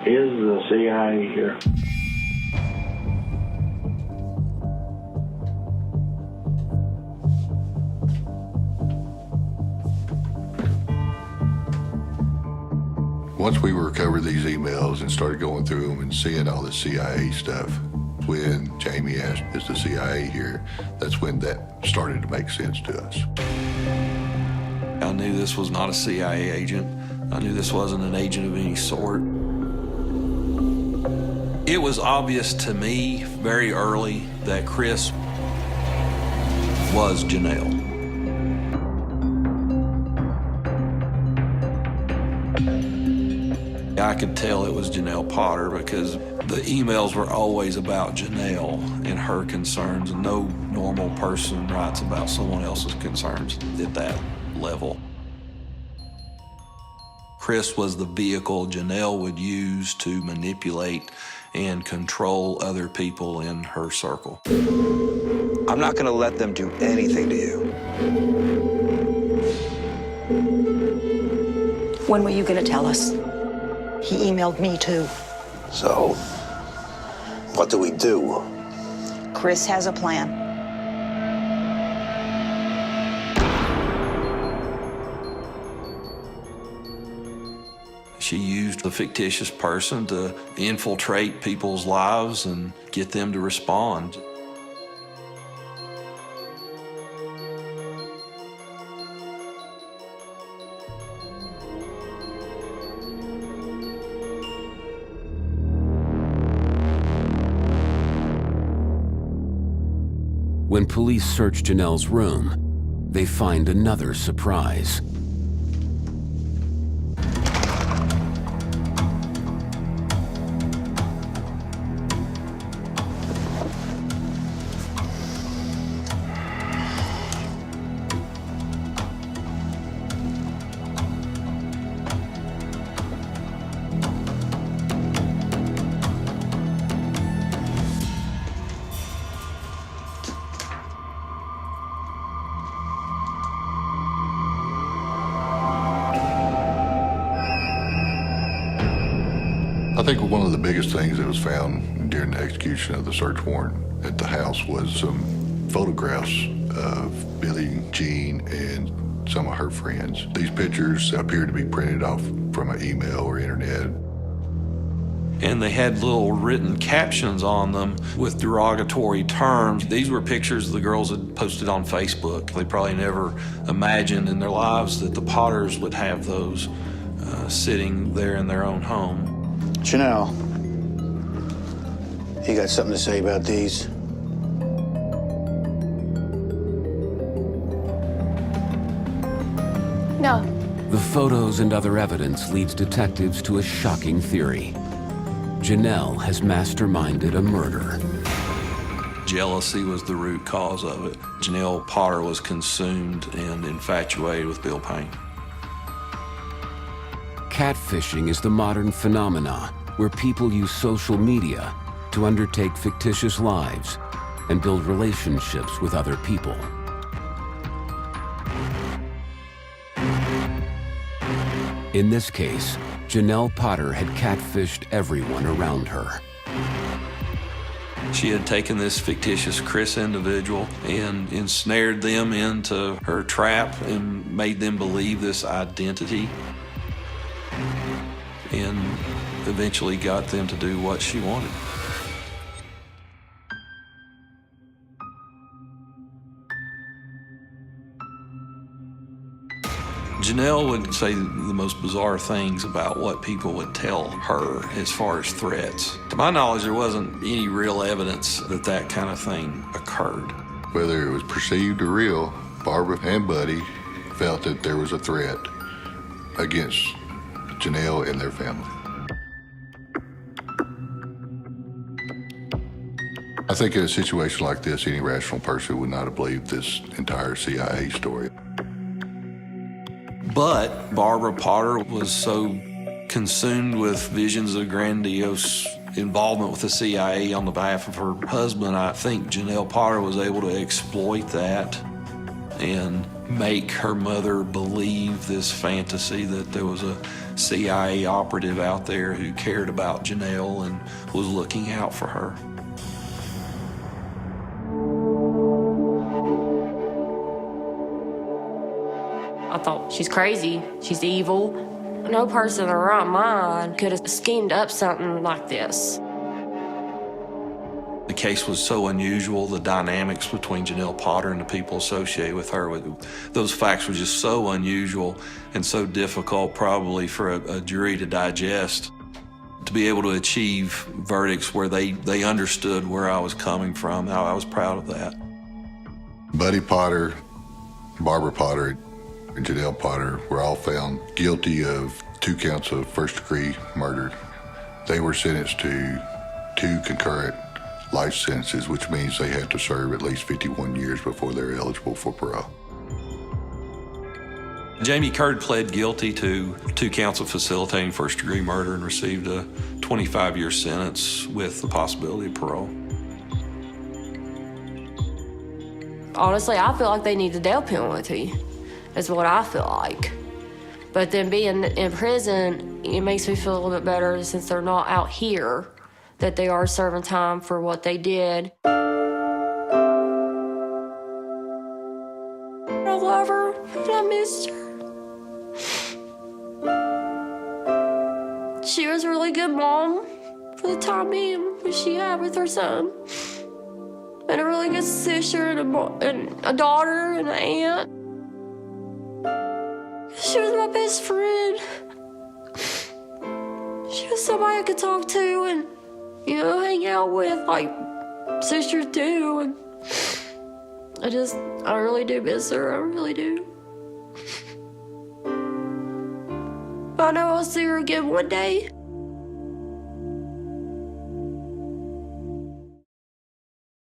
Is the CIA here? Once we recovered these emails and started going through them and seeing all the CIA stuff, when Jamie asked, is the CIA here, that's when that started to make sense to us. I knew this was not a CIA agent. I knew this wasn't an agent of any sort. It was obvious to me very early that Chris was Janelle. I could tell it was Janelle Potter because the emails were always about Janelle and her concerns. No normal person writes about someone else's concerns at that level. Chris was the vehicle Janelle would use to manipulate and control other people in her circle. I'm not going to let them do anything to you. When were you going to tell us? He emailed me, too. So, what do we do? Chris has a plan. She used the fictitious person to infiltrate people's lives and get them to respond. When police search Janelle's room, they find another surprise. I think one of the biggest things that was found during the execution of the search warrant at the house was some photographs of Billie Jean and some of her friends. These pictures appeared to be printed off from an email or internet. And they had little written captions on them with derogatory terms. These were pictures the girls had posted on Facebook. They probably never imagined in their lives that the Potters would have those sitting there in their own home. Janelle, you got something to say about these? No. The photos and other evidence leads detectives to a shocking theory. Janelle has masterminded a murder. Jealousy was the root cause of it. Janelle Potter was consumed and infatuated with Bill Payne. Catfishing is the modern phenomena where people use social media to undertake fictitious lives and build relationships with other people. In this case, Janelle Potter had catfished everyone around her. She had taken this fictitious Chris individual and ensnared them into her trap and made them believe this identity, and eventually got them to do what she wanted. Janelle would say the most bizarre things about what people would tell her as far as threats. To my knowledge, there wasn't any real evidence that that kind of thing occurred. Whether it was perceived or real, Barbara and Buddy felt that there was a threat against Janelle and their family. I think in a situation like this, any rational person would not have believed this entire CIA story. But Barbara Potter was so consumed with visions of grandiose involvement with the CIA on the behalf of her husband, I think Janelle Potter was able to exploit that and make her mother believe this fantasy that there was a CIA operative out there who cared about Janelle and was looking out for her. I thought, she's crazy, she's evil. No person in their right mind could have schemed up something like this. The case was so unusual, the dynamics between Janelle Potter and the people associated with her, those facts were just so unusual and so difficult probably for a jury to digest. To be able to achieve verdicts where they understood where I was coming from, I was proud of that. Buddy Potter, Barbara Potter, and Janelle Potter were all found guilty of 2 counts of first-degree murder. They were sentenced to 2 concurrent life sentences, which means they had to serve at least 51 years before they're eligible for parole. Jamie Curd pled guilty to 2 counts of facilitating first-degree murder and received a 25-year sentence with the possibility of parole. Honestly, I feel like they need the death penalty, is what I feel like. But then being in prison, it makes me feel a little bit better since they're not out here, that they are serving time for what they did. I love her, and I missed her. She was a really good mom for the time being that she had with her son. And a really good sister and a daughter and an aunt. She was my best friend. She was somebody I could talk to and, hang out with like sisters do. And I really do miss her. I really do. I know I'll see her again one day.